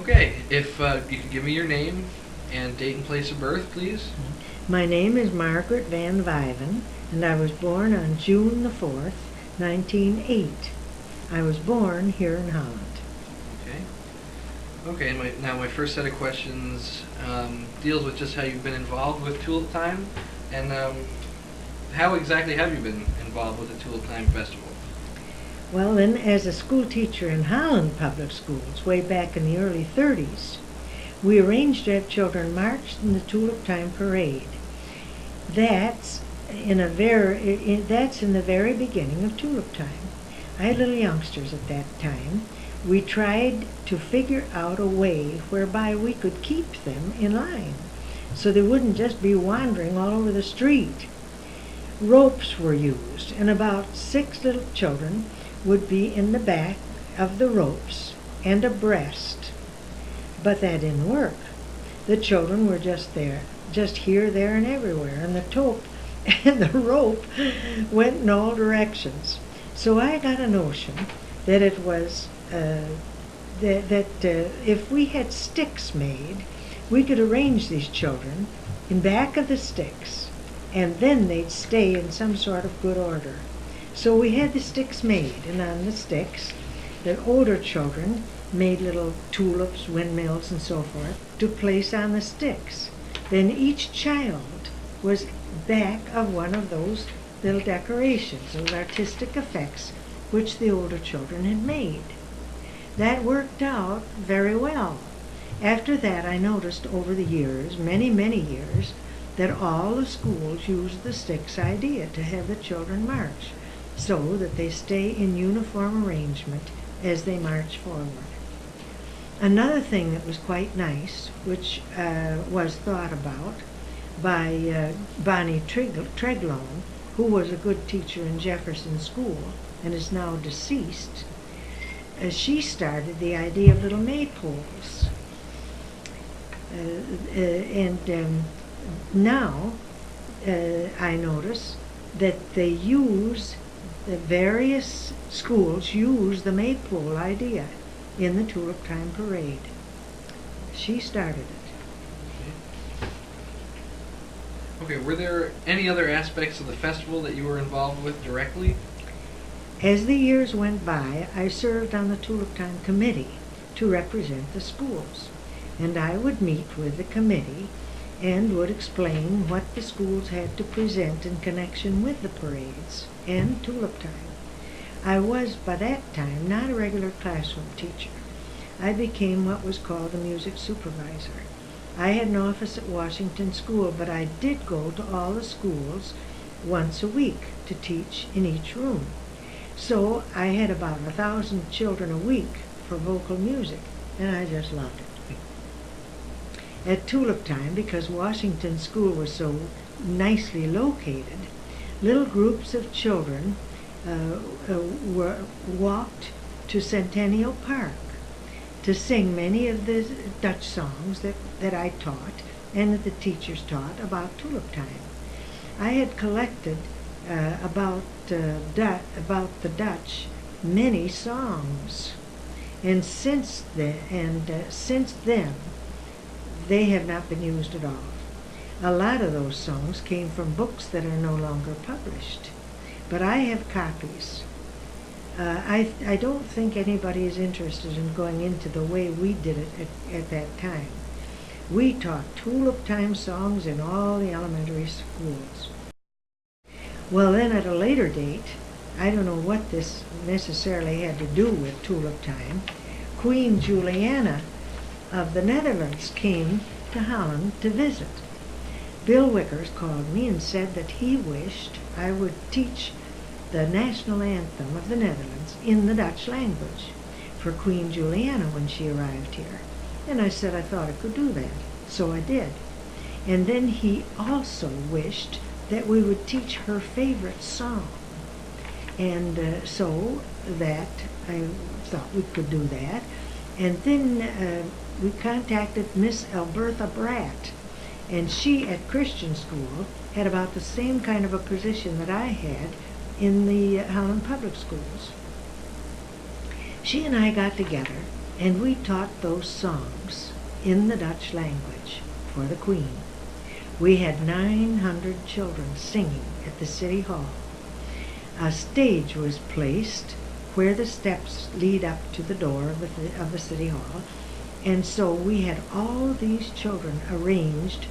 Okay, if you could give me your name and date and place of birth, please. My name is Margaret Van Vyven, and I was born on June the 4th, 1908. I was born here in Holland. Okay. Okay, now my first set of questions deals with just how you've been involved with Tulip Time, and how exactly have you been involved with the Tulip Time Festival? Well, then, as a school teacher in Holland Public Schools, way back in the early 30s, we arranged to have children march in the Tulip Time Parade. That's in the very beginning of Tulip Time. I had little youngsters at that time. We tried to figure out a way whereby we could keep them in line so they wouldn't just be wandering all over the street. Ropes were used, and about 6 little children would be in the back of the ropes and abreast. But that didn't work. The children were just there, just here, there, and everywhere, and the rope went in all directions. So I got a notion that it was if we had sticks made, we could arrange these children in back of the sticks, and then they'd stay in some sort of good order. So we had the sticks made, and on the sticks, the older children made little tulips, windmills, and so forth to place on the sticks. Then each child was back of one of those little decorations, those artistic effects, which the older children had made. That worked out very well. After that, I noticed over the years, many, many years, that all the schools used the sticks idea to have the children march, so that they stay in uniform arrangement as they march forward. Another thing that was quite nice, which was thought about by Bonnie Treglone, who was a good teacher in Jefferson School and is now deceased, she started the idea of little maypoles. Now I notice that the various schools use the maypole idea in the Tulip Time Parade. She started it. Okay, were there any other aspects of the festival that you were involved with directly? As the years went by, I served on the Tulip Time Committee to represent the schools, and I would meet with the committee and would explain what the schools had to present in connection with the parades and Tulip Time. I was, by that time, not a regular classroom teacher. I became what was called a music supervisor. I had an office at Washington School, but I did go to all the schools once a week to teach in each room. So I had about 1,000 children a week for vocal music, and I just loved it. At Tulip Time, because Washington School was so nicely located, little groups of children walked to Centennial Park to sing many of the Dutch songs that I taught and that the teachers taught about Tulip Time. I had collected about the Dutch many songs, and since then they have not been used at all. A lot of those songs came from books that are no longer published, but I have copies. I don't think anybody is interested in going into the way we did it at that time. We taught Tulip Time songs in all the elementary schools. Well, then at a later date, I don't know what this necessarily had to do with Tulip Time, Queen Juliana of the Netherlands came to Holland to visit. Bill Wickers called me and said that he wished I would teach the national anthem of the Netherlands in the Dutch language for Queen Juliana when she arrived here. And I said I thought I could do that, so I did. And then he also wished that we would teach her favorite song. And so that I thought we could do that. And then we contacted Miss Albertha Bratt, and she at Christian School had about the same kind of a position that I had in the Holland Public Schools. She and I got together and we taught those songs in the Dutch language for the Queen. We had 900 children singing at the City Hall. A stage was placed where the steps lead up to the door of the City Hall, and so we had all these children arranged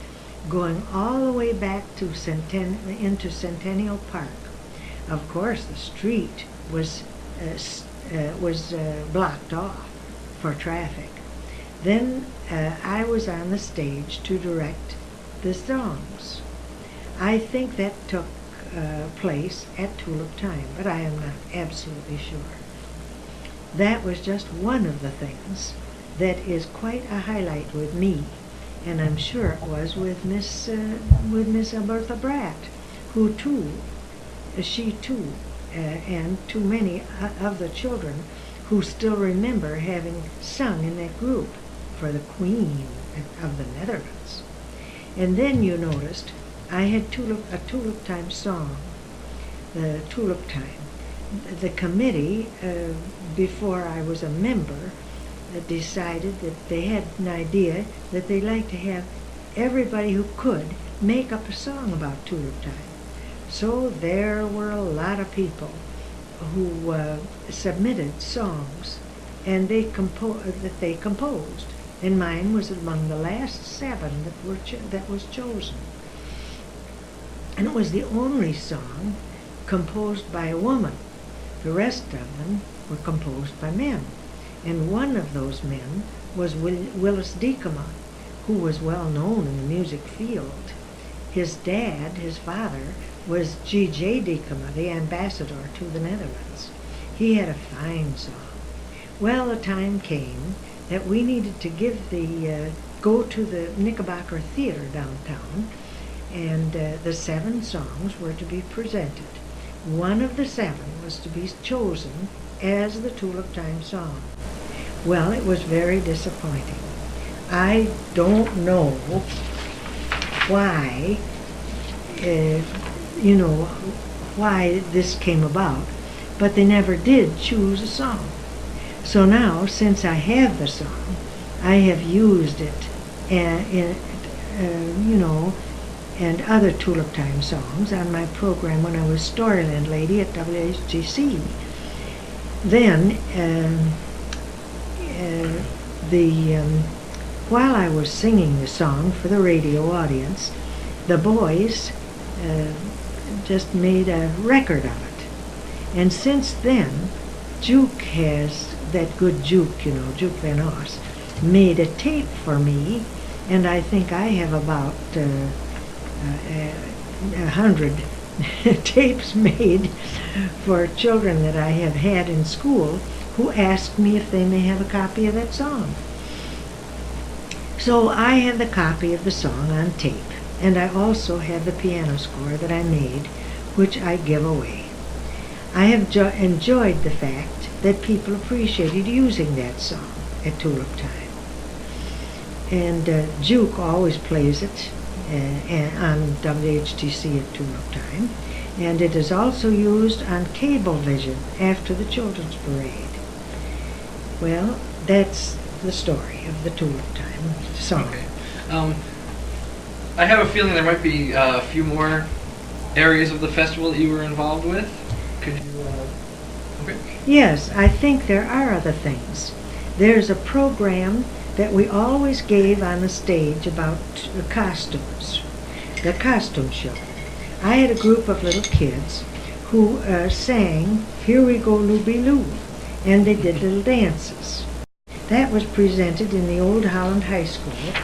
going all the way back to into Centennial Park. Of course, the street was blocked off for traffic. Then I was on the stage to direct the songs. I think that took place at Tulip Time, but I am not absolutely sure. That was just one of the things that is quite a highlight with me, and I'm sure it was with Miss Alberta Bratt, who too, she too, and too many of the children who still remember having sung in that group for the Queen of the Netherlands. And then you noticed I had a Tulip Time song, the Tulip Time. The committee, before I was a member, decided that they had an idea that they'd like to have everybody who could make up a song about Tulip Time. So there were a lot of people who submitted songs, and they composed, and mine was among the last 7 that was chosen. And it was the only song composed by a woman. The rest of them were composed by men. And one of those men was Willis Diekema, who was well known in the music field. His dad, his father, was G.J. Diekema, the ambassador to the Netherlands. He had a fine song. Well, the time came that we needed to go to the Knickerbocker Theater downtown, and the 7 songs were to be presented. One of the 7 was to be chosen as the Tulip Time song. Well, it was very disappointing. I don't know why, why this came about, but they never did choose a song. So now, since I have the song, I have used it, and other Tulip Time songs on my program when I was Storyland Lady at WHGC. Then, while I was singing the song for the radio audience, the boys just made a record of it. And since then, Juke has, that good Juke, Juke Van Os, made a tape for me, and I think I have about 100 tapes made for children that I have had in school who ask me if they may have a copy of that song. So I have the copy of the song on tape, and I also have the piano score that I made, which I give away. I have enjoyed the fact that people appreciated using that song at Tulip Time. And Juke always plays it on WHTC at Tulip Time, and it is also used on Cablevision after the Children's Parade. Well, that's the story of the Tulip Time song. Okay. I have a feeling there might be a few more areas of the festival that you were involved with. Could you? Okay. Yes, I think there are other things. There's a program that we always gave on the stage about costumes, the costume show. I had a group of little kids who sang "Here We Go Looby Loo," and they did little dances. That was presented in the Old Holland High School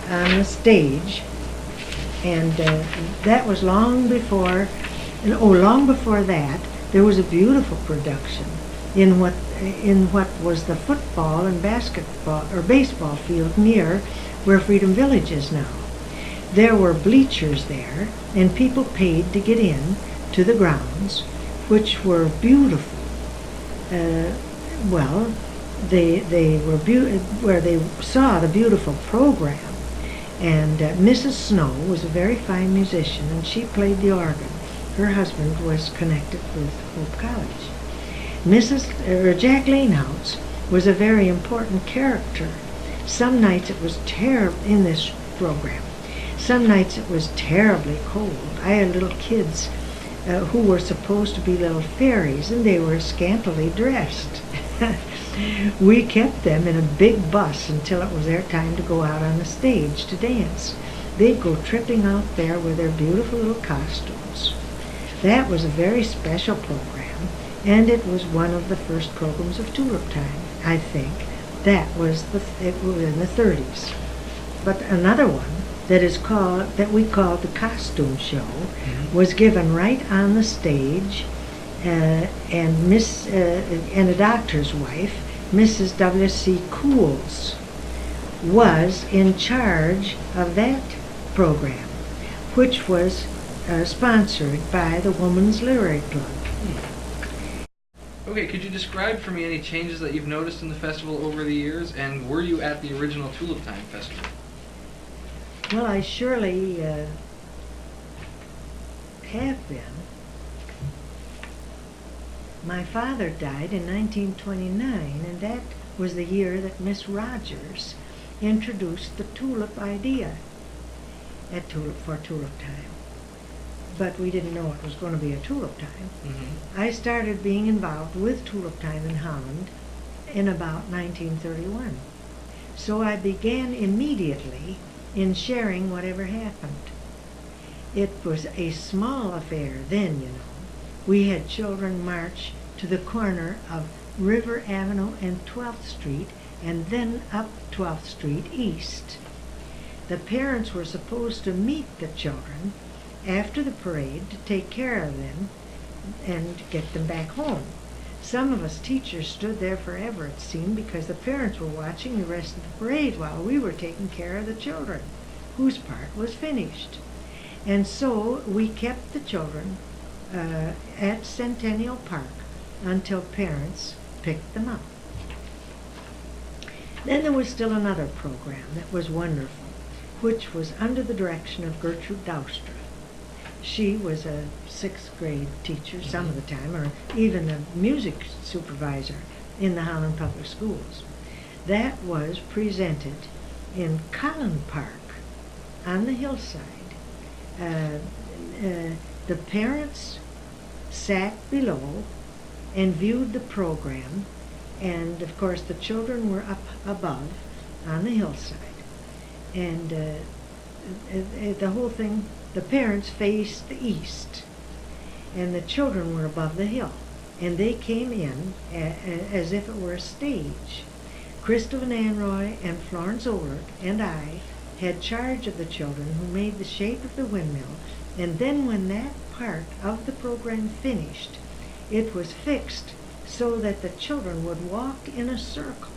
on the stage, and that was long before that. There was a beautiful production in what was the football and basketball or baseball field near where Freedom Village is now. There were bleachers there, and people paid to get in to the grounds, which were beautiful. They were where they saw the beautiful program. And Mrs. Snow was a very fine musician, and she played the organ. Her husband was connected with Hope College. Jack Lanehouse was a very important character. Some nights it was terrible in this program. Some nights it was terribly cold. I had little kids who were supposed to be little fairies, and they were scantily dressed. We kept them in a big bus until it was their time to go out on the stage to dance. They'd go tripping out there with their beautiful little costumes. That was a very special program, and it was one of the first programs of Tulip Time, I think. It was in the 30s. But another one that we called the costume show was given right on the stage, and a doctor's wife, Mrs. W.C. Cools, was in charge of that program, which was sponsored by the Women's Literary Club. Okay, could you describe for me any changes that you've noticed in the festival over the years, and were you at the original Tulip Time Festival? Well, I surely have been. My father died in 1929, and that was the year that Miss Rogers introduced the tulip idea for Tulip Time. But we didn't know it was going to be a Tulip Time. Mm-hmm. I started being involved with Tulip Time in Holland in about 1931. So I began immediately in sharing whatever happened. It was a small affair then, you know. We had children march to the corner of River Avenue and 12th Street, and then up 12th Street East. The parents were supposed to meet the children after the parade to take care of them and get them back home. Some of us teachers stood there forever, it seemed, because the parents were watching the rest of the parade while we were taking care of the children, whose part was finished. And so we kept the children at Centennial Park until parents picked them up. Then there was still another program that was wonderful, which was under the direction of Gertrude Doustra. She was a 6th grade teacher some of the time, or even a music supervisor in the Holland Public Schools. That was presented in Collin Park on the hillside. The parents sat below and viewed the program, and of course the children were up above on the hillside. And the whole thing, the parents faced the east, and the children were above the hill, and they came in as if it were a stage. Crystal Van Anroy and Florence Ohlert and I had charge of the children, who made the shape of the windmill, and then when that part of the program finished, it was fixed so that the children would walk in a circle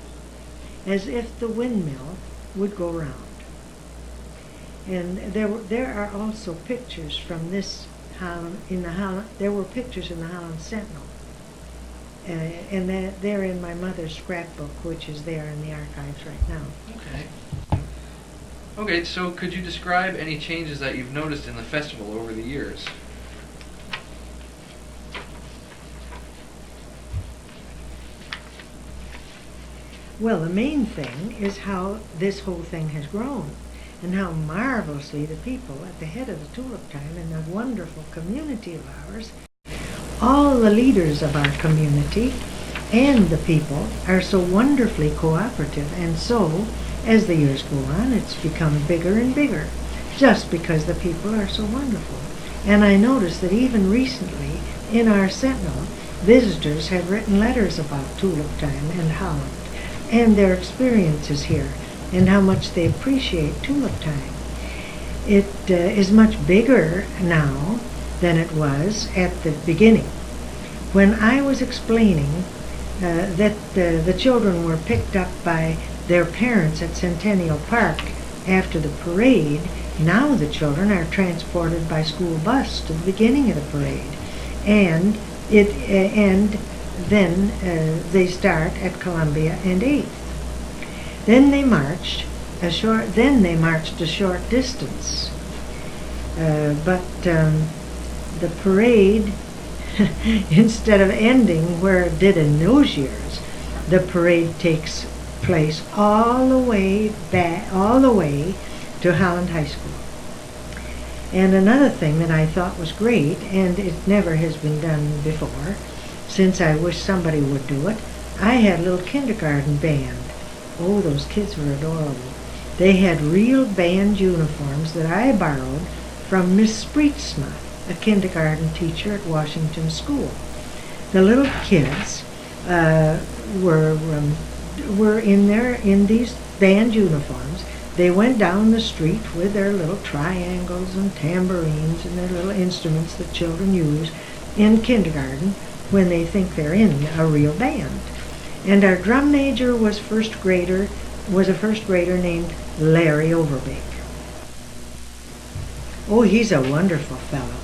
as if the windmill would go round. And there are also pictures from this there were pictures in the Holland Sentinel, and they're in my mother's scrapbook, which is there in the archives right now. Okay. Okay, so could you describe any changes that you've noticed in the festival over the years? Well, the main thing is how this whole thing has grown, and how marvelously the people at the head of the Tulip Time and the wonderful community of ours, all the leaders of our community and the people are so wonderfully cooperative, and so as the years go on, it's become bigger and bigger, just because the people are so wonderful. And I noticed that even recently in our Sentinel, visitors have written letters about Tulip Time and Holland and their experiences here, and how much they appreciate Tulip Time. It is much bigger now than it was at the beginning. When I was explaining that the children were picked up by their parents at Centennial Park after the parade, now the children are transported by school bus to the beginning of the parade, and then they start at Columbia and 8th. Then they marched a short distance. But the parade, instead of ending where it did in those years, the parade takes place all the way to Holland High School. And another thing that I thought was great, and it never has been done before, since I wish somebody would do it, I had a little kindergarten band. Oh, those kids were adorable. They had real band uniforms that I borrowed from Miss Spreetsma, a kindergarten teacher at Washington School. The little kids were in these band uniforms. They went down the street with their little triangles and tambourines and their little instruments that children use in kindergarten when they think they're in a real band. And our drum major was a first grader named Larry Overbeek. Oh, he's a wonderful fellow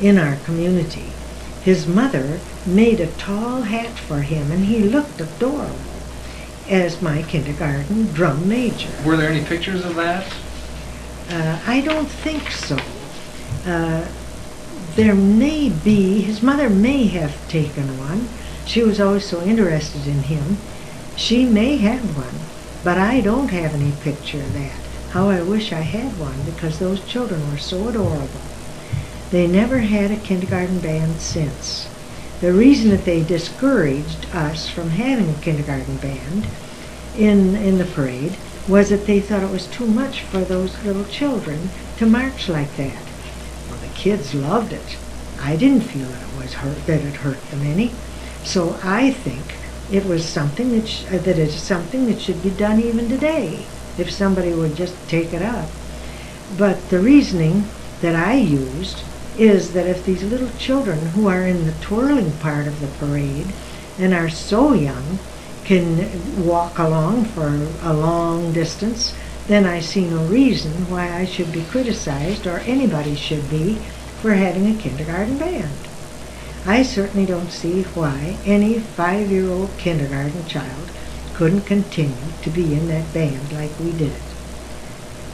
in our community. His mother made a tall hat for him, and he looked adorable as my kindergarten drum major. Were there any pictures of that? I don't think so. There may be, his mother may have taken one. She was always so interested in him. She may have one, but I don't have any picture of that. How I wish I had one, because those children were so adorable. They never had a kindergarten band since. The reason that they discouraged us from having a kindergarten band in the parade was that they thought it was too much for those little children to march like that. Well, the kids loved it. I didn't feel that it hurt them any. So I think it was something that is something that should be done even today, if somebody would just take it up. But the reasoning that I used is that if these little children who are in the twirling part of the parade and are so young can walk along for a long distance, then I see no reason why I should be criticized, or anybody should be, for having a kindergarten band. I certainly don't see why any 5-year-old kindergarten child couldn't continue to be in that band like we did it.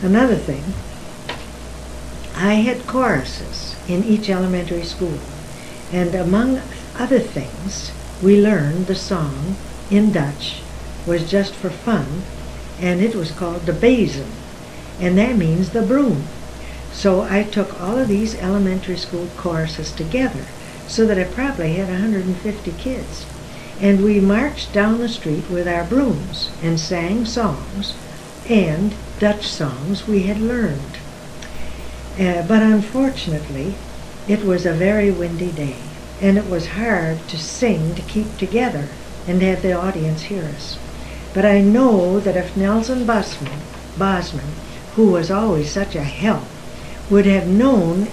Another thing, I had choruses in each elementary school, and among other things, we learned the song in Dutch was just for fun, and it was called the Vyven, and that means the broom. So I took all of these elementary school choruses together, so that I probably had 150 kids. And we marched down the street with our brooms and sang songs and Dutch songs we had learned. But unfortunately, it was a very windy day, and it was hard to sing to keep together and have the audience hear us. But I know that if Nelson Bosman, who was always such a help, would have known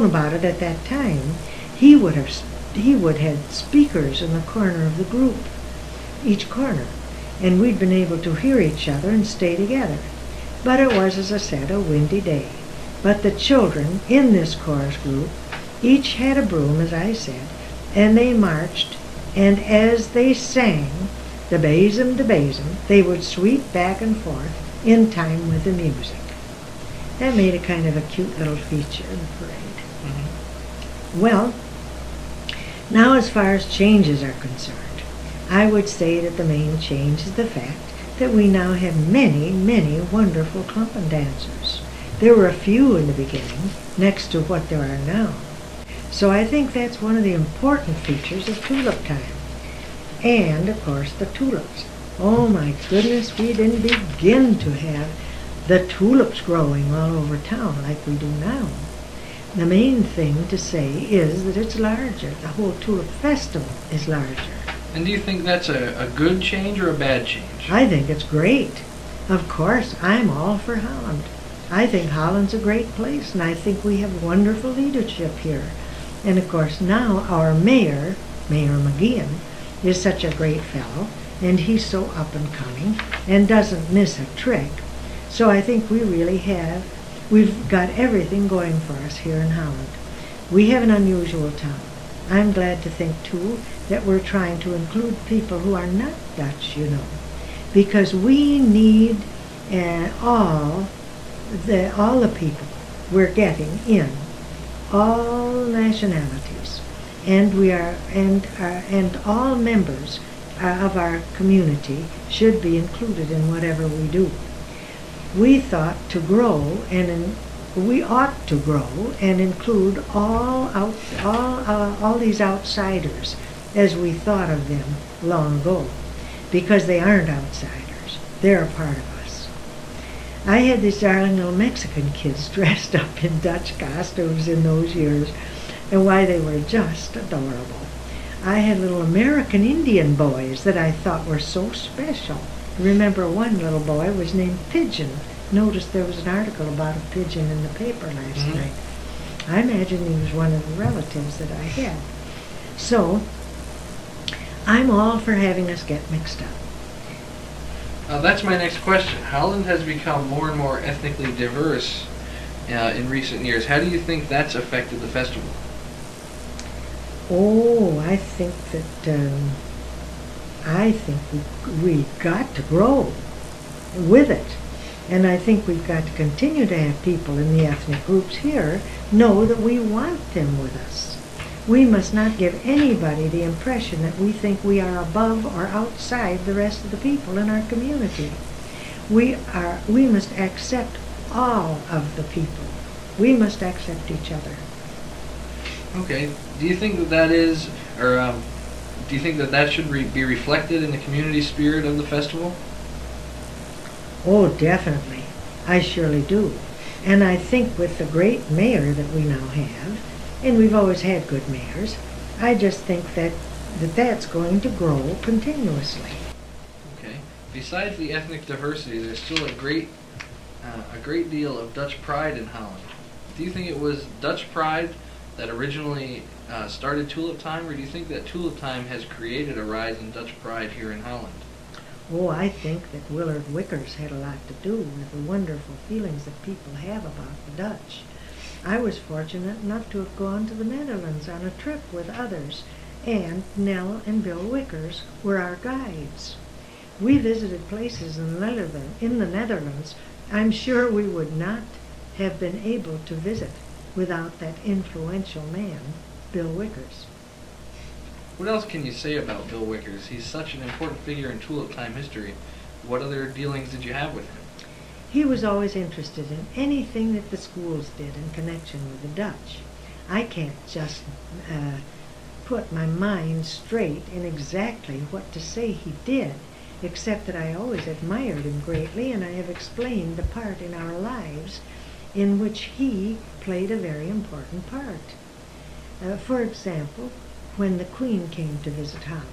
about it at that time, he would have speakers in the corner of the group, each corner, and we'd been able to hear each other and stay together. But it was, as I said, a windy day. But the children in this chorus group each had a broom, as I said, and they marched, and as they sang the Vyven, they would sweep back and forth in time with the music. That made a kind of a cute little feature in the parade. Mm-hmm. Well, now as far as changes are concerned, I would say that the main change is the fact that we now have many, many wonderful Klumpen dancers. There were a few in the beginning, next to what there are now. So I think that's one of the important features of tulip time. And, of course, the tulips. Oh my goodness, we didn't begin to have the tulips growing all over town like we do now. The main thing to say is that it's larger. The whole tulip festival is larger. And do you think that's a good change or a bad change? I think it's great. Of course, I'm all for Holland. I think Holland's a great place, and I think we have wonderful leadership here. And of course now our mayor, Mayor McGeehan, is such a great fellow, and he's so up and coming and doesn't miss a trick. So I think we've got everything going for us here in Holland. We have an unusual town. I'm glad to think, too, that we're trying to include people who are not Dutch, because we need all the people we're getting in, all nationalities, and all members of our community should be included in whatever we do. We thought to grow we ought to grow and include all these outsiders as we thought of them long ago, because they aren't outsiders. They're a part of us. I had these darling little Mexican kids dressed up in Dutch costumes in those years, and why, they were just adorable. I had little American Indian boys that I thought were so special. I remember one little boy was named Pigeon. Noticed there was an article about a pigeon in the paper last night. I imagine he was one of the relatives that I had. So, I'm all for having us get mixed up. That's my next question. Holland has become more and more ethnically diverse in recent years. How do you think that's affected the festival? Oh, I think we got to grow with it. And I think we've got to continue to have people in the ethnic groups here know that we want them with us. We must not give anybody the impression that we think we are above or outside the rest of the people in our community. We must accept all of the people. We must accept each other. Okay. Do you think that is, or do you think that should be reflected in the community spirit of the festival? Oh, definitely. I surely do. And I think with the great mayor that we now have, and we've always had good mayors, I just think that's going to grow continuously. Okay. Besides the ethnic diversity, there's still a great deal of Dutch pride in Holland. Do you think it was Dutch pride that originally started Tulip Time, or do you think that Tulip Time has created a rise in Dutch pride here in Holland? Oh, I think that Willard Wickers had a lot to do with the wonderful feelings that people have about the Dutch. I was fortunate enough to have gone to the Netherlands on a trip with others, and Nell and Bill Wickers were our guides. We visited places in the Netherlands I'm sure we would not have been able to visit without that influential man, Bill Wickers. What else can you say about Bill Wickers? He's such an important figure in Tulip Time history. What other dealings did you have with him? He was always interested in anything that the schools did in connection with the Dutch. I can't just put my mind straight in exactly what to say he did, except that I always admired him greatly, and I have explained the part in our lives in which he played a very important part. For example, when the Queen came to visit Holland,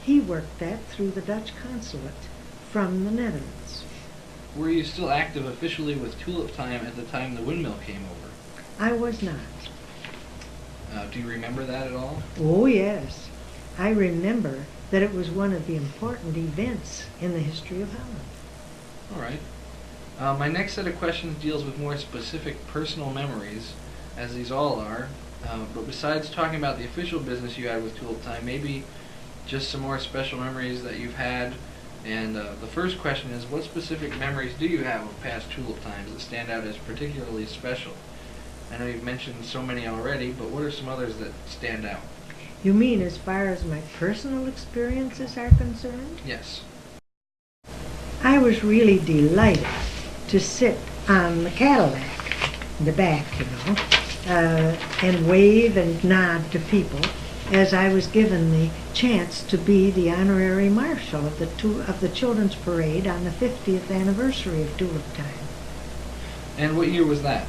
he worked that through the Dutch consulate from the Netherlands. Were you still active officially with Tulip Time at the time the windmill came over? I was not. Do you remember that at all? Oh, yes. I remember that it was one of the important events in the history of Holland. All right. My next set of questions deals with more specific personal memories, as these all are. But besides talking about the official business you had with Tulip Time, maybe just some more special memories that you've had. And the first question is, what specific memories do you have of past Tulip Times that stand out as particularly special? I know you've mentioned so many already, but what are some others that stand out? You mean as far as my personal experiences are concerned? Yes. I was really delighted to sit on the Cadillac, the back, and wave and nod to people as I was given the chance to be the honorary marshal of the Children's Parade on the 50th anniversary of Tulip Time. And what year was that?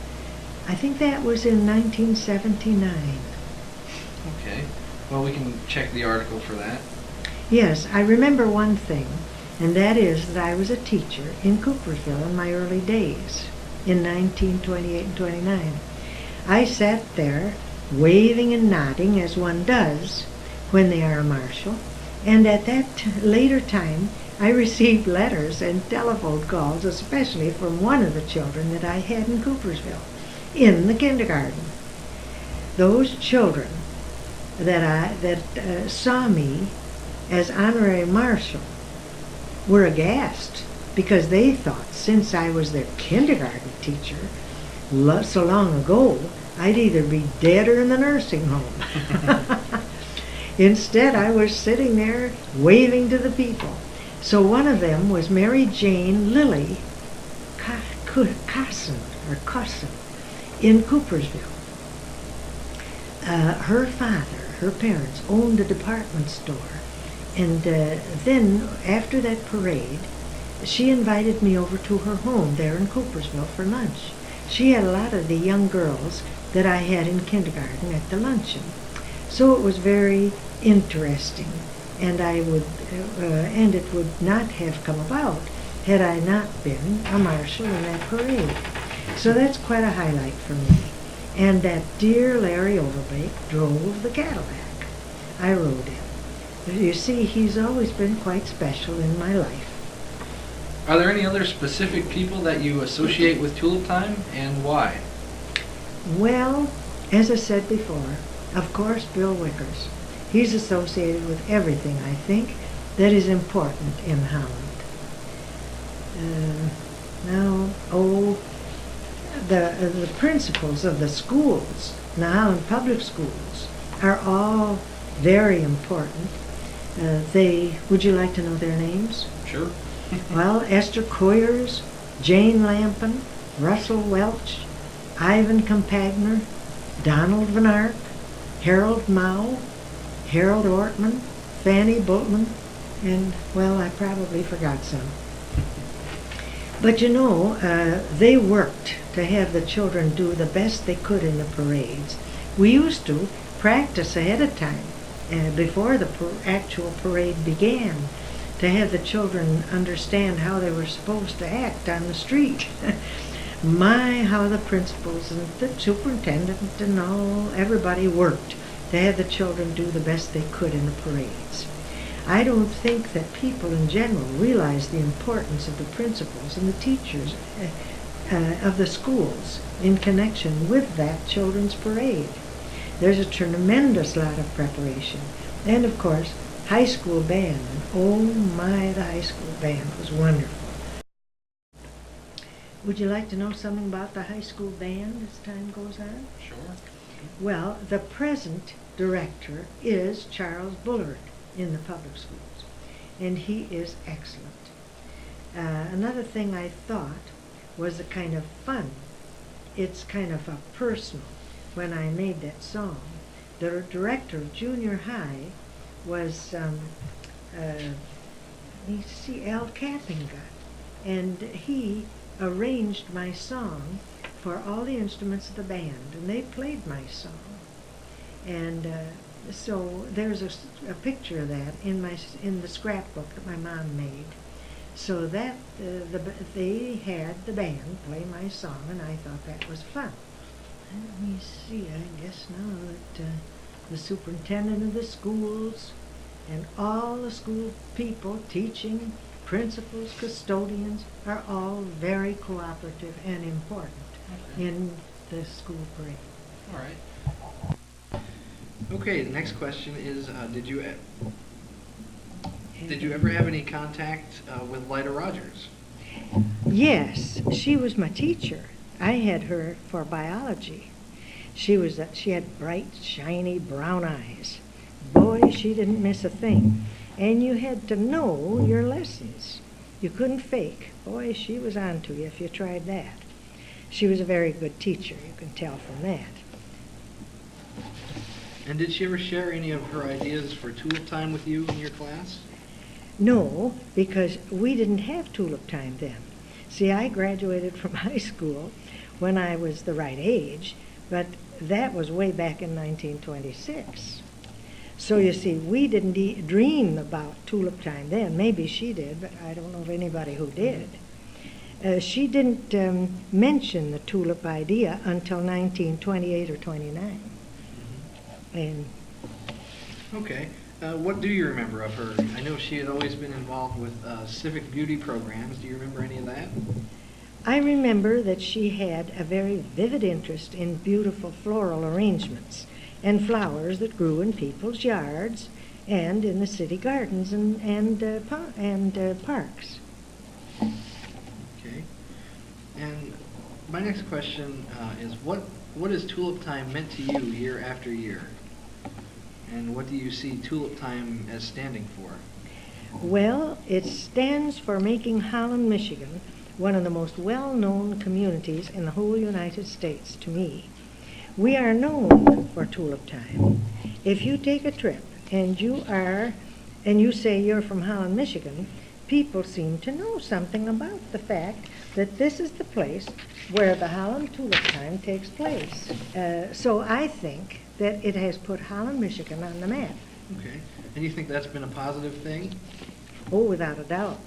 I think that was in 1979. Okay. Well, we can check the article for that. Yes, I remember one thing, and that is that I was a teacher in Coopersville in my early days, in 1928 and 29. I sat there waving and nodding as one does when they are a marshal, and at that later time I received letters and telephone calls, especially from one of the children that I had in Coopersville, in the kindergarten. Those children that saw me as honorary marshal were aghast, because they thought since I was their kindergarten teacher so long ago, I'd either be dead or in the nursing home. Instead, I was sitting there waving to the people. So one of them was Mary Jane Lilly Cosson in Coopersville. Her father, her parents, owned a department store. And then, after that parade, she invited me over to her home there in Coopersville for lunch. She had a lot of the young girls that I had in kindergarten at the luncheon. So it was very interesting, and and it would not have come about had I not been a marshal in that parade. So that's quite a highlight for me. And that dear Larry Overbeek drove the Cadillac. I rode him. You see, he's always been quite special in my life. Are there any other specific people that you associate with Tulip Time, and why? Well, as I said before, of course, Bill Wickers. He's associated with everything, I think, that is important in Holland. The principals of the schools, the Holland Public Schools, are all very important. Would you like to know their names? Sure. Well, Esther Coyers, Jane Lampin, Russell Welch, Ivan Compagner, Donald Van Ark, Harold Mao, Harold Ortman, Fanny Bultman, and, well, I probably forgot some. But you know, they worked to have the children do the best they could in the parades. We used to practice ahead of time, before the actual parade began, to have the children understand how they were supposed to act on the street. My, how the principals and the superintendent and everybody worked to have the children do the best they could in the parades. I don't think that people in general realize the importance of the principals and the teachers of the schools in connection with that children's parade. There's a tremendous lot of preparation. And of course, high school band. And oh my, the high school band was wonderful. Would you like to know something about the high school band as time goes on? Sure. Well, the present director is Charles Bullard in the public schools, and he is excellent. Another thing I thought was a kind of fun. It's kind of a personal. When I made that song, the director of junior high was Al Cappingut, and he arranged my song for all the instruments of the band, and they played my song. And so there's a picture of that in the scrapbook that my mom made. So that they had the band play my song, and I thought that was fun. Let me see, I guess now that the superintendent of the schools and all the school people, teaching, principals, custodians, are all very cooperative and important in the school parade. All right. Okay, the next question is, did you ever have any contact with Lyda Rogers? Yes, she was my teacher. I had her for biology. She had bright, shiny brown eyes. Boy, she didn't miss a thing. And you had to know your lessons. You couldn't fake. Boy, she was on to you if you tried that. She was a very good teacher, you can tell from that. And did she ever share any of her ideas for Tulip Time with you in your class? No, because we didn't have Tulip Time then. See, I graduated from high school when I was the right age, but that was way back in 1926. So you see, we didn't dream about Tulip Time then. Maybe she did, but I don't know of anybody who did. She didn't mention the tulip idea until 1928 or 29. And okay. What do you remember of her? I know she had always been involved with civic beauty programs. Do you remember any of that? I remember that she had a very vivid interest in beautiful floral arrangements and flowers that grew in people's yards and in the city gardens and parks. Okay. And my next question is, what has Tulip Time meant to you year after year? And what do you see Tulip Time as standing for? Well, it stands for making Holland, Michigan, one of the most well-known communities in the whole United States to me. We are known for Tulip Time. If you take a trip and you say you're from Holland, Michigan, people seem to know something about the fact that this is the place where the Holland Tulip Time takes place. So I think that it has put Holland, Michigan on the map. Okay. And you think that's been a positive thing? Oh, without a doubt.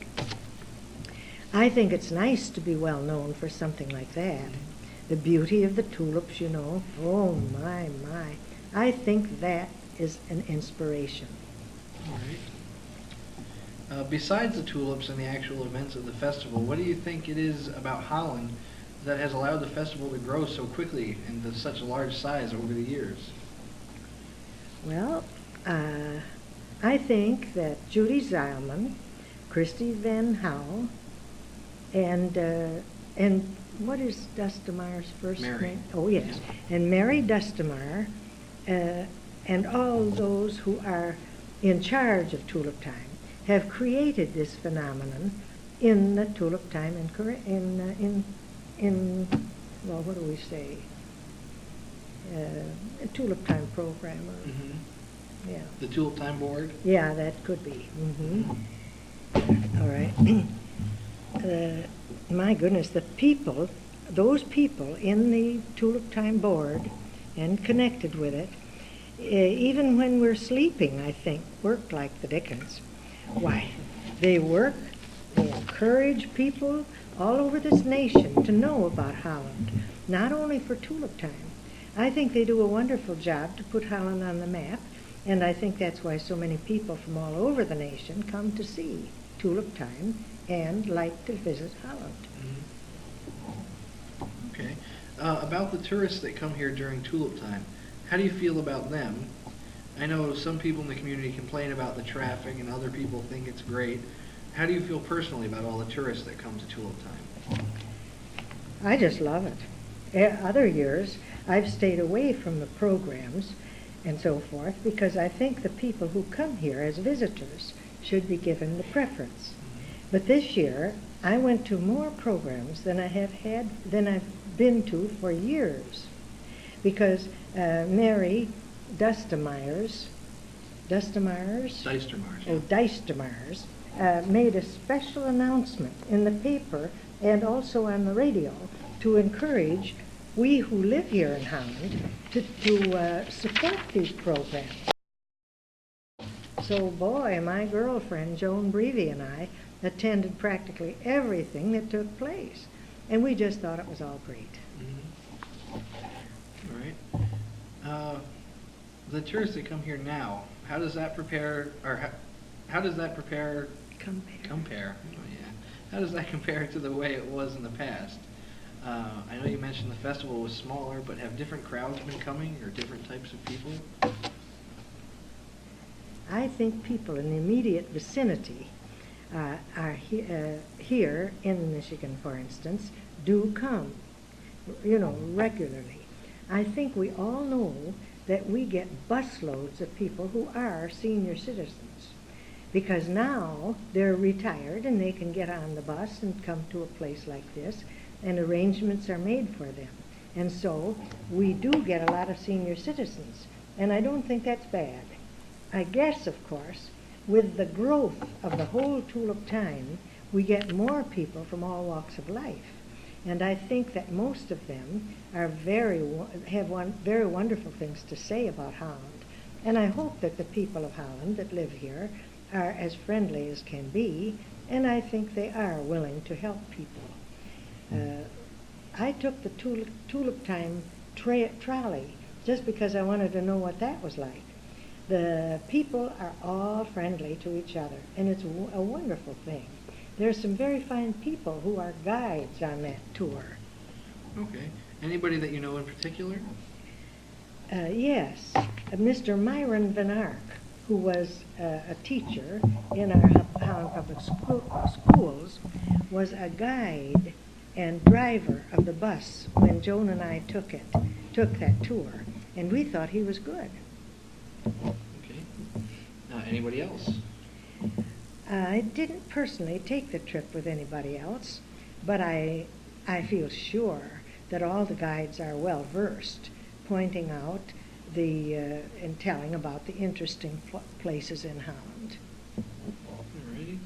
I think it's nice to be well known for something like that. The beauty of the tulips, you know. Oh, my, my. I think that is an inspiration. All right. Besides the tulips and the actual events of the festival, what do you think it is about Holland that has allowed the festival to grow so quickly and to such a large size over the years? Well, I think that Judy Zeilman, Christy Van Howe, and what is Dustemeyer's first Mary. name? Oh, yes. Yeah. And Mary Dustemeyer, and all those who are in charge of Tulip Time have created this phenomenon in the Tulip Time in well, what do we say? A Tulip Time program. Or, Mm-hmm. yeah. The Tulip Time Board? Yeah, that could be. Mm-hmm. All right. My goodness, those people in the Tulip Time Board and connected with it, even when we're sleeping, I think, work like the dickens. Why, they work, they encourage people all over this nation to know about Holland, not only for Tulip Time. I think they do a wonderful job to put Holland on the map, and I think that's why so many people from all over the nation come to see Tulip Time and like to visit Holland. Mm-hmm. Okay. About the tourists that come here during Tulip Time, how do you feel about them? I know some people in the community complain about the traffic and other people think it's great. How do you feel personally about all the tourists that come to Tulip Time? I just love it. Other years, I've stayed away from the programs and so forth because I think the people who come here as visitors should be given the preference. But this year, I went to more programs than I've been to for years, because Mary Dustemeyer's made a special announcement in the paper and also on the radio to encourage we who live here in Holland to support these programs. So, boy, my girlfriend, Joan Breevy, and I attended practically everything that took place. And we just thought it was all great. Mm-hmm. All right. The tourists that come here now, how does that compare? Oh, yeah. How does that compare to the way it was in the past? I know you mentioned the festival was smaller, but have different crowds been coming, or different types of people? I think people in the immediate vicinity are here in Michigan, for instance, do come, regularly. I think we all know that we get busloads of people who are senior citizens, because now they're retired and they can get on the bus and come to a place like this, and arrangements are made for them. And so we do get a lot of senior citizens, and I don't think that's bad. I guess, of course, with the growth of the whole Tulip Time, we get more people from all walks of life. And I think that most of them are very wonderful things to say about Holland. And I hope that the people of Holland that live here are as friendly as can be, and I think they are willing to help people. I took the Tulip Time trolley just because I wanted to know what that was like. The people are all friendly to each other, and it's a wonderful thing. There's some very fine people who are guides on that tour. Okay. Anybody that you know in particular? Yes. Mr. Myron Van Ark, who was a teacher in our Holland Public Schools, was a guide and driver of the bus when Joan and I took that tour, and we thought he was good. anybody else? I didn't personally take the trip with anybody else, but I feel sure that all the guides are well versed, pointing out and telling about the interesting places in Holland. Alrighty.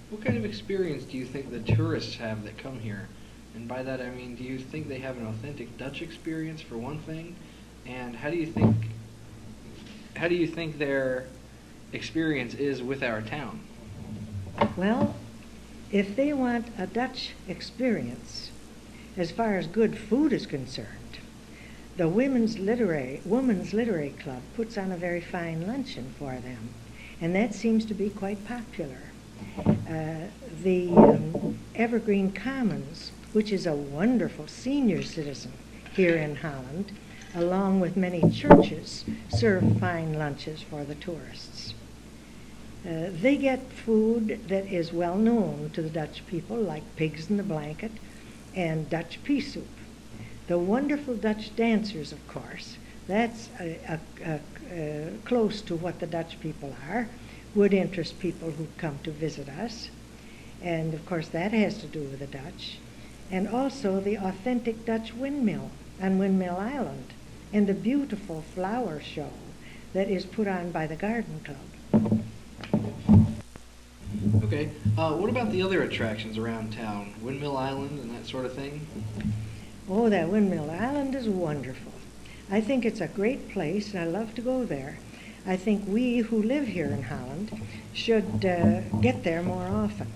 What kind of experience do you think the tourists have that come here? And by that I mean, do you think they have an authentic Dutch experience for one thing? And how do you think their experience is with our town? Well, if they want a Dutch experience, as far as good food is concerned, the Women's Literary Club puts on a very fine luncheon for them, and that seems to be quite popular. The Evergreen Commons, which is a wonderful senior citizen here in Holland, along with many churches, serve fine lunches for the tourists. They get food that is well known to the Dutch people, like pigs in the blanket and Dutch pea soup. The wonderful Dutch dancers, of course, that's close to what the Dutch people are, would interest people who come to visit us. And of course that has to do with the Dutch. And also the authentic Dutch windmill on Windmill Island, and the beautiful flower show that is put on by the Garden Club. Okay. What about the other attractions around town? Windmill Island and that sort of thing? Oh, that Windmill Island is wonderful. I think it's a great place, and I love to go there. I think we who live here in Holland should get there more often.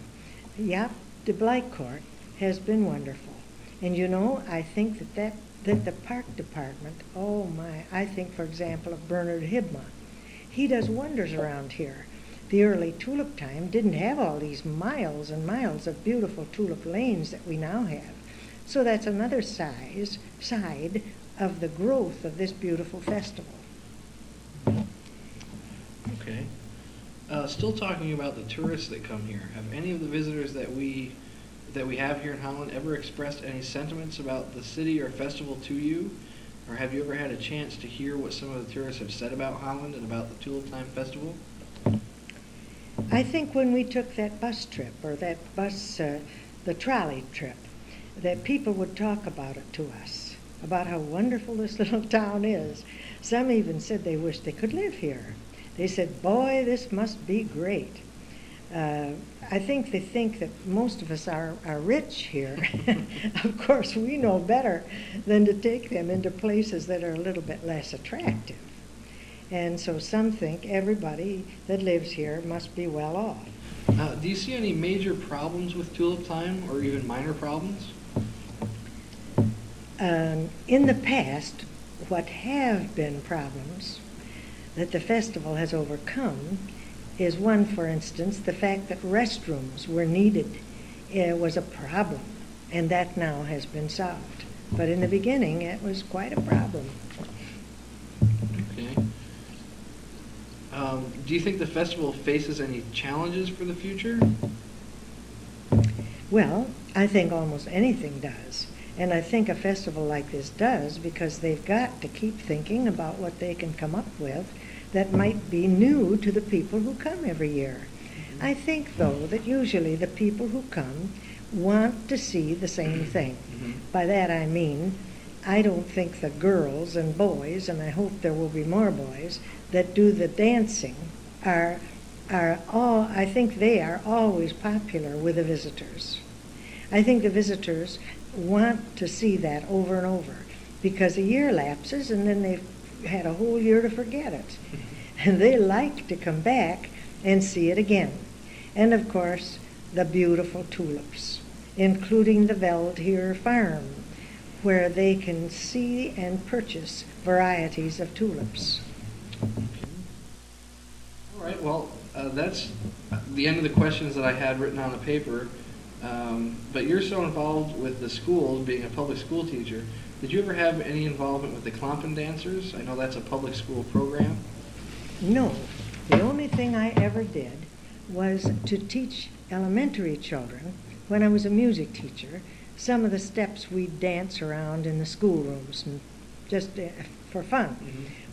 Jaap de Blijkcourt has been wonderful. And you know, I think that the park department, oh my, I think, for example, of Bernard Hibma. He does wonders around here. The early tulip time didn't have all these miles and miles of beautiful tulip lanes that we now have. So that's another side of the growth of this beautiful festival. Okay. Still talking about the tourists that come here, have any of the visitors that we have here in Holland ever expressed any sentiments about the city or festival to you? Or have you ever had a chance to hear what some of the tourists have said about Holland and about the Tulip Time Festival? I think when we took that bus trip, or the trolley trip, that people would talk about it to us, about how wonderful this little town is. Some even said they wished they could live here. They said, boy, this must be great. I think they think that most of us are rich here. Of course, we know better than to take them into places that are a little bit less attractive. And so some think everybody that lives here must be well off. Do you see any major problems with Tulip Time, or even minor problems? In the past, what have been problems that the festival has overcome is one, for instance, the fact that restrooms were needed was a problem, and that now has been solved. But in the beginning, it was quite a problem. Okay. Do you think the festival faces any challenges for the future? Well, I think almost anything does. And I think a festival like this does, because they've got to keep thinking about what they can come up with that might be new to the people who come every year. I think, though, that usually the people who come want to see the same thing. By that I mean, I don't think the girls and boys, and I hope there will be more boys, that do the dancing are all, I think they are always popular with the visitors. I think the visitors want to see that over and over, because a year lapses and then they've had a whole year to forget it. And they like to come back and see it again. And of course, the beautiful tulips, including the Veldheer farm, where they can see and purchase varieties of tulips. All right, well, that's the end of the questions that I had written on the paper. But you're so involved with the schools, being a public school teacher. Did you ever have any involvement with the Klompen dancers? I know that's a public school program. No. The only thing I ever did was to teach elementary children, when I was a music teacher, some of the steps we'd dance around in the schoolrooms and just for fun.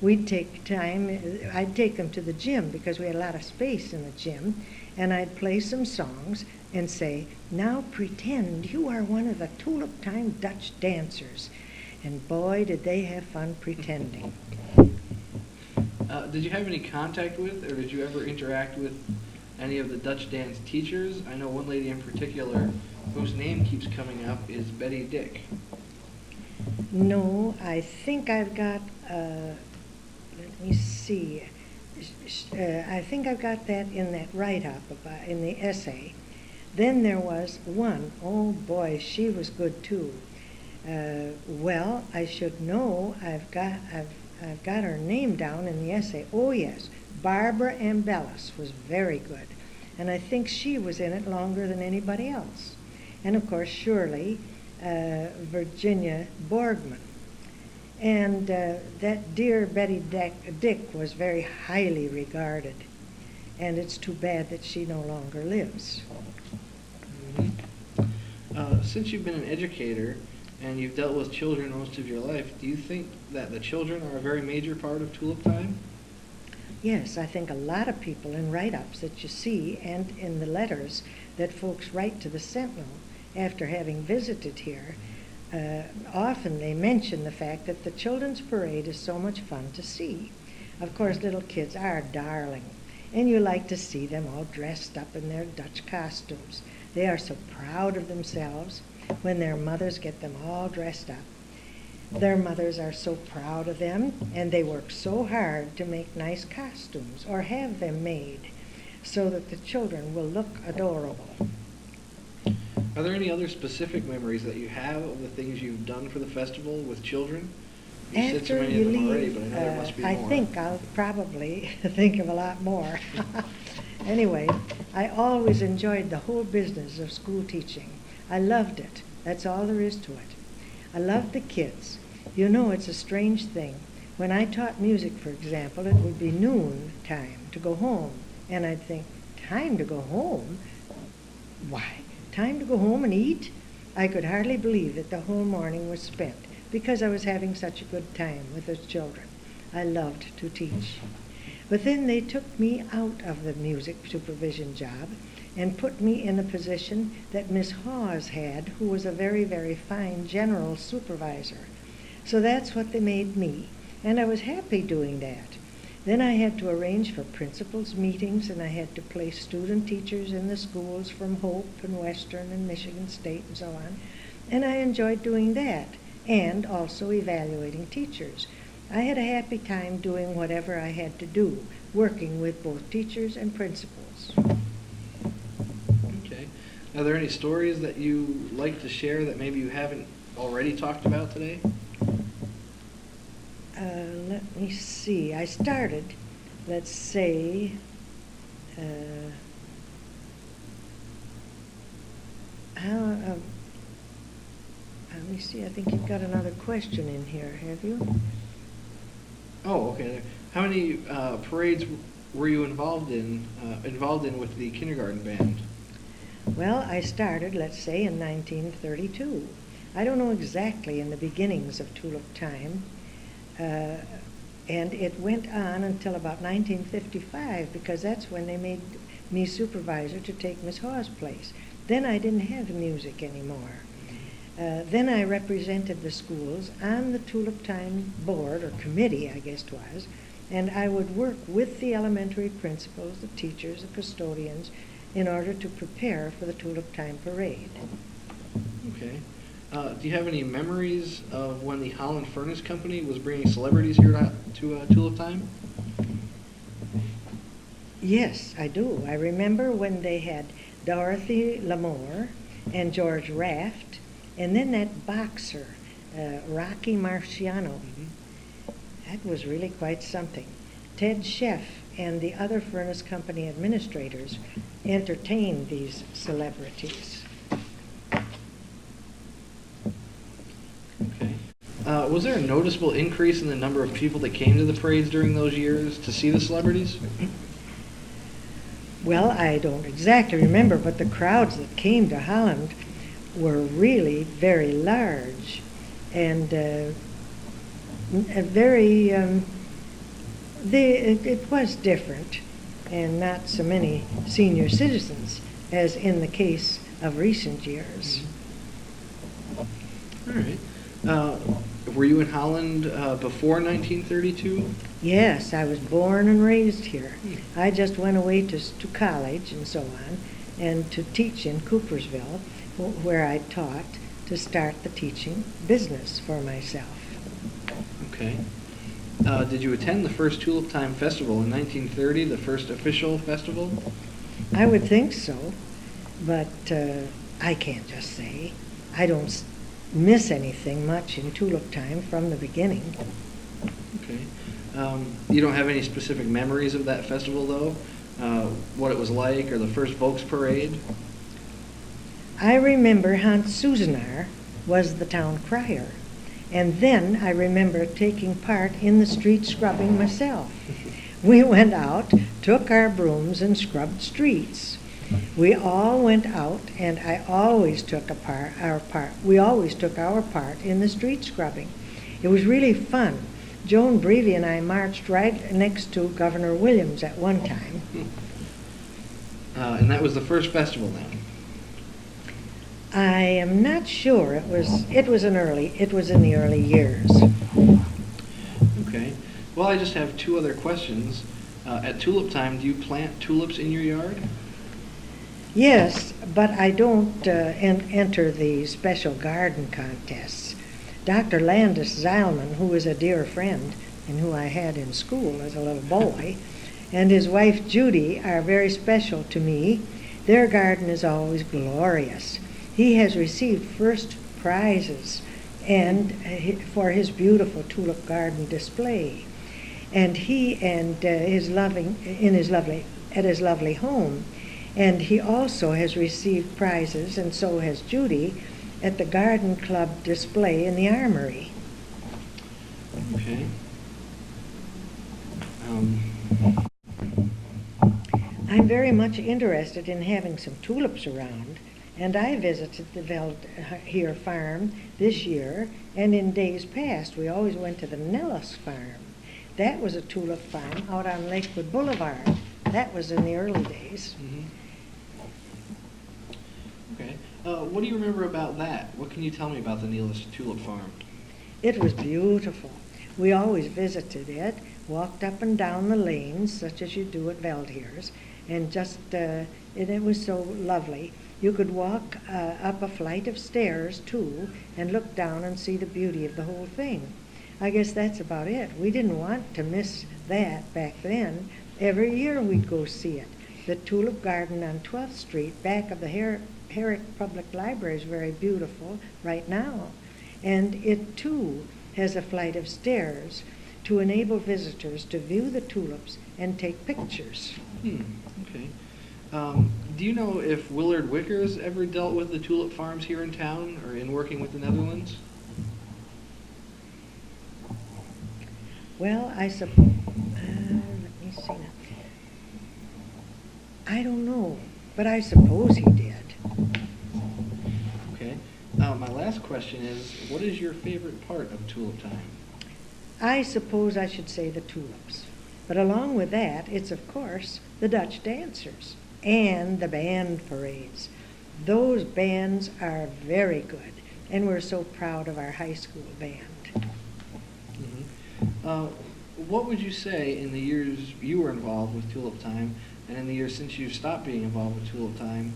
We'd take time, I'd take them to the gym because we had a lot of space in the gym, and I'd play some songs and say, now pretend you are one of the Tulip Time Dutch dancers. And boy, did they have fun pretending. Did you have any contact with, or did you ever interact with any of the Dutch dance teachers? I know one lady in particular whose name keeps coming up is Betty Dick. No, I think I've got, let me see. I think I've got that in that write-up, in the essay. Then there was one, oh boy, she was good too. Well, I should know, I've got her name down in the essay. Oh yes, Barbara Ambellis was very good. And I think she was in it longer than anybody else. And of course, Shirley, Virginia Borgman. And that dear Betty Dick was very highly regarded. And it's too bad that she no longer lives. Since you've been an educator and you've dealt with children most of your life, do you think that the children are a very major part of Tulip Time? Yes, I think a lot of people in write-ups that you see and in the letters that folks write to the Sentinel after having visited here, often they mention the fact that the children's parade is so much fun to see. Of course, little kids are darling, and you like to see them all dressed up in their Dutch costumes. They are so proud of themselves when their mothers get them all dressed up. Their mothers are so proud of them, and they work so hard to make nice costumes or have them made so that the children will look adorable. Are there any other specific memories that you have of the things you've done for the festival with children? You said so After many you of them already, leave, but I know there must be I more. think I'll probably think of a lot more. Anyway, I always enjoyed the whole business of school teaching. I loved it. That's all there is to it. I loved the kids. You know, it's a strange thing. When I taught music, for example, it would be noon time to go home. And I'd think, time to go home? Why, time to go home and eat? I could hardly believe that the whole morning was spent because I was having such a good time with the children. I loved to teach. But then they took me out of the music supervision job and put me in a position that Miss Hawes had, who was a very, very fine general supervisor. So that's what they made me, and I was happy doing that. Then I had to arrange for principals' meetings, and I had to place student teachers in the schools from Hope and Western and Michigan State and so on, and I enjoyed doing that, and also evaluating teachers. I had a happy time doing whatever I had to do, working with both teachers and principals. Okay. Are there any stories that you like to share that maybe you haven't already talked about today? Let me see. I started, let's say, let me see. I think you've got another question in here, have you? Oh, okay. How many parades were you involved in with the kindergarten band? Well, I started, let's say, in 1932. I don't know exactly in the beginnings of Tulip Time, and it went on until about 1955 because that's when they made me supervisor to take Miss Hawes' place. Then I didn't have music anymore. Then I represented the schools on the Tulip Time board, or committee, I guess it was, and I would work with the elementary principals, the teachers, the custodians, in order to prepare for the Tulip Time parade. Okay. Do you have any memories of when the Holland Furnace Company was bringing celebrities here to Tulip Time? Yes, I do. I remember when they had Dorothy Lamour and George Raft, and then that boxer, Rocky Marciano. That was really quite something. Ted Sheff and the other Furnace Company administrators entertained these celebrities. Okay. Was there a noticeable increase in the number of people that came to the parades during those years to see the celebrities? Well, I don't exactly remember, but the crowds that came to Holland were really very large. And very, it was different, and not so many senior citizens as in the case of recent years. All right. Were you in Holland before 1932? Yes, I was born and raised here. I just went away to college and so on, and to teach in Coopersville, where I taught, to start the teaching business for myself. Okay. Did you attend the first Tulip Time Festival in 1930, the first official festival? I would think so, but I can't just say. I don't miss anything much in Tulip Time from the beginning. Okay. You don't have any specific memories of that festival, though? What it was like, or the first Volks Parade? I remember Hans Susenar was the town crier, and then I remember taking part in the street scrubbing myself. We went out, took our brooms, and scrubbed streets. We all went out, and I always took our part. We always took our part in the street scrubbing. It was really fun. Joan Breevy and I marched right next to Governor Williams at one time. And that was the first festival then? I am not sure. It was in the early years. Okay. Well, I just have two other questions. At Tulip Time, do you plant tulips in your yard? Yes, but I don't enter the special garden contests. Dr. Landis Zalman, who is a dear friend and who I had in school as a little boy, and his wife Judy are very special to me. Their garden is always glorious. He has received first prizes for his beautiful tulip garden display. And he and his lovely home. And he also has received prizes, and so has Judy, at the garden club display in the armory. Okay. I'm very much interested in having some tulips around, and I visited the Veldheer farm this year, and in days past we always went to the Nellis farm. That was a tulip farm out on Lakewood Boulevard. That was in the early days. Mm-hmm. Okay. What do you remember about that? What can you tell me about the Nellis Tulip Farm? It was beautiful. We always visited it, walked up and down the lanes, such as you do at Veldheer's, and it was so lovely. You could walk up a flight of stairs, too, and look down and see the beauty of the whole thing. I guess that's about it. We didn't want to miss that back then. Every year we'd go see it. The Tulip Garden on 12th Street, back of the Herrick Public Library, is very beautiful right now. And it, too, has a flight of stairs to enable visitors to view the tulips and take pictures. Okay. Do you know if Willard Wickers ever dealt with the tulip farms here in town or in working with the Netherlands? Well, let me see now. I don't know, but I suppose he did. Okay. My last question is, what is your favorite part of Tulip Time? I suppose I should say the tulips. But along with that, it's of course the Dutch dancers and the band parades. Those bands are very good, and we're so proud of our high school band. Mm-hmm. What would you say in the years you were involved with Tulip Time, and in the years since you've stopped being involved with Tulip Time,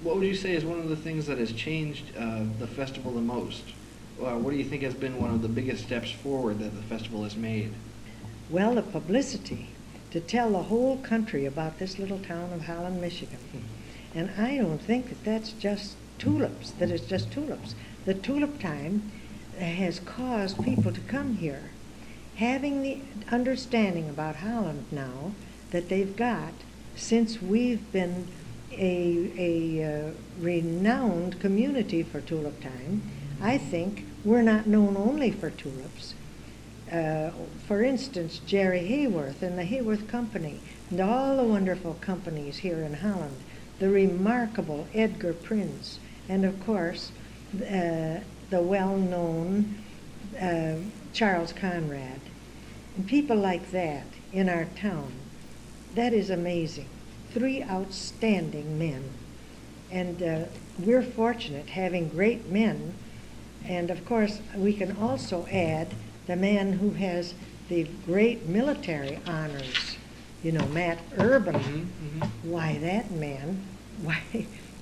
what would you say is one of the things that has changed the festival the most? What do you think has been one of the biggest steps forward that the festival has made? Well, the publicity, to tell the whole country about this little town of Holland, Michigan. And I don't think that that's just tulips, that it's just tulips. The Tulip Time has caused people to come here, having the understanding about Holland now that they've got since we've been a renowned community for Tulip Time. I think we're not known only for tulips. For instance, Jerry Hayworth and the Hayworth Company, and all the wonderful companies here in Holland, the remarkable Edgar Prince, and of course the well-known Charles Conrad, and people like that in our town. That is amazing. 3 outstanding men. And we're fortunate having great men. And of course, we can also add the man who has the great military honors, Matt Urban. Why, that man,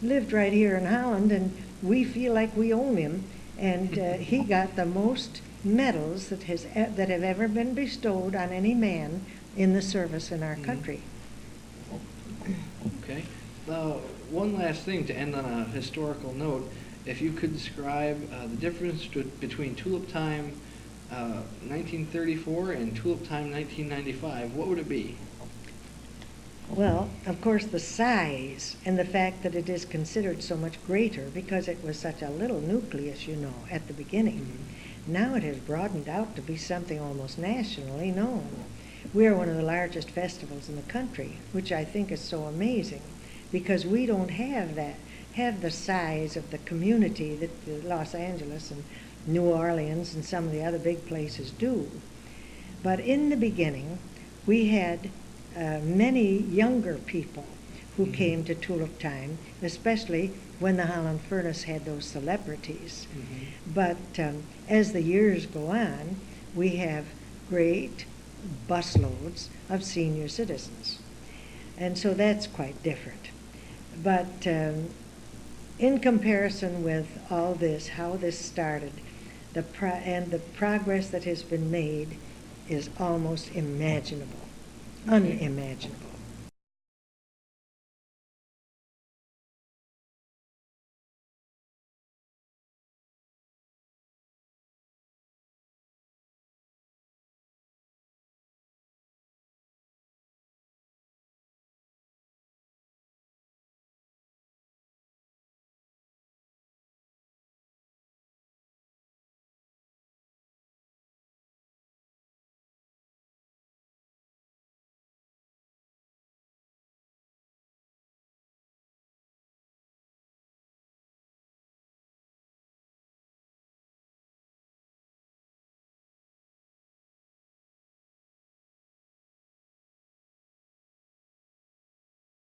lived right here in Holland, and we feel like we own him. And he got the most medals that have ever been bestowed on any man in the service in our country. Okay. One last thing to end on a historical note. If you could describe the difference between Tulip Time 1934 and Tulip Time 1995, what would it be? Well, of course, the size and the fact that it is considered so much greater because it was such a little nucleus, at the beginning. Now it has broadened out to be something almost nationally known. We are one of the largest festivals in the country, which I think is so amazing because we don't have the size of the community that Los Angeles and New Orleans and some of the other big places do. But in the beginning, we had many younger people who came to Tulip Time, especially when the Holland Furnace had those celebrities. But as the years go on, we have great busloads of senior citizens. And so that's quite different. But in comparison with all this, how this started, and the progress that has been made is almost imaginable, unimaginable.